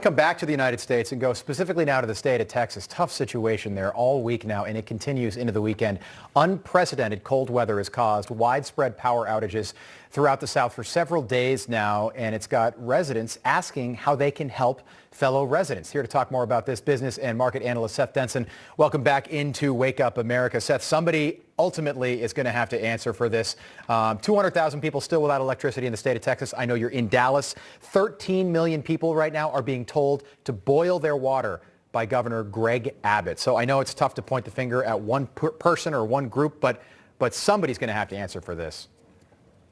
Come back to the United States and go specifically now to the state of Texas. Tough situation there all week now, and it continues into the weekend. Unprecedented cold weather has caused widespread power outages throughout the South for several days now, and it's got residents asking how they can help fellow residents. Here to talk more about this, business and market analyst Seth Denson. Welcome back into Wake Up America. Seth, somebody ultimately is going to have to answer for this. 200,000 people still without electricity in the state of Texas. I know you're in Dallas. 13 million people right now are being told to boil their water by Governor Greg Abbott. So I know it's tough to point the finger at one person or one group, but somebody's going to have to answer for this.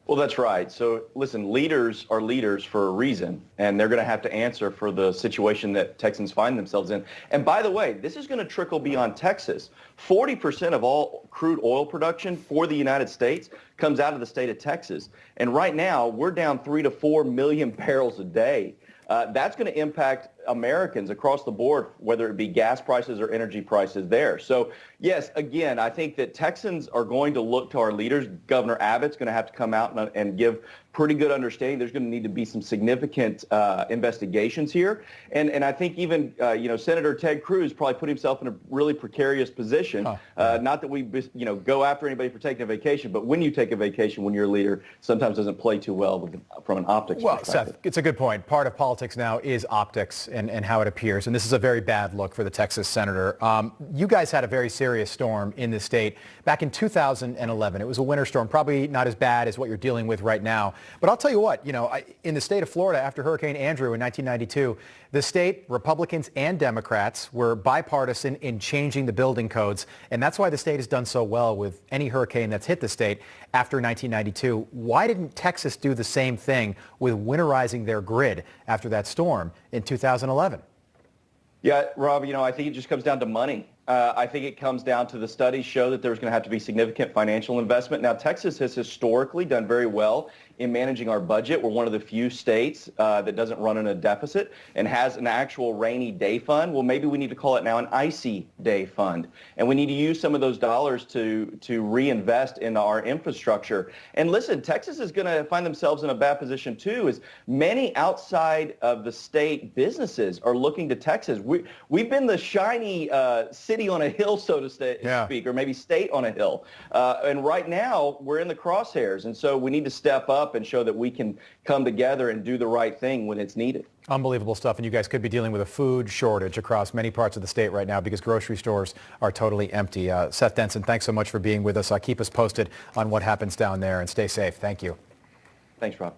Well, that's right. So listen, leaders are leaders for a reason, and they're going to have to answer for the situation that Texans find themselves in. And by the way, this is going to trickle beyond Texas. 40% of all crude oil production for the United States comes out of the state of Texas. And right now, we're down 3 to 4 million barrels a day. That's going to impact Americans across the board, whether it be gas prices or energy prices there. So, yes, again, I think that Texans are going to look to our leaders. Governor Abbott's going to have to come out and give pretty good understanding. There's going to need to be some significant investigations here. And I think even, Senator Ted Cruz probably put himself in a really precarious position. Not that we, go after anybody for taking a vacation, but when you take a vacation, when you're a leader, sometimes doesn't play too well from an optics perspective. Well, Seth, it's a good point. Part of politics now is optics and how it appears. And this is a very bad look for the Texas senator. You guys had a very serious storm in the state back in 2011. It was a winter storm, probably not as bad as what you're dealing with right now. But I'll tell you what, in the state of Florida after Hurricane Andrew in 1992, the state, Republicans and Democrats, were bipartisan in changing the building codes. And that's why the state has done so well with any hurricane that's hit the state after 1992. Why didn't Texas do the same thing with winterizing their grid after that storm in 2011? Yeah, Rob, I think it just comes down to money. I think it comes down to the studies show that there's going to have to be significant financial investment. Now, Texas has historically done very well in managing our budget. We're one of the few states that doesn't run in a deficit and has an actual rainy day fund. Well, maybe we need to call it now an icy day fund. And we need to use some of those dollars to reinvest in our infrastructure. And listen, Texas is going to find themselves in a bad position too, as many outside of the state businesses are looking to Texas. We've been the shiny city on a hill, so to speak, or maybe state on a hill. And right now, we're in the crosshairs. And so we need to step up and show that we can come together and do the right thing when it's needed. Unbelievable stuff. And you guys could be dealing with a food shortage across many parts of the state right now because grocery stores are totally empty. Seth Denson, thanks so much for being with us. Keep us posted on what happens down there and stay safe. Thank you. Thanks, Rob.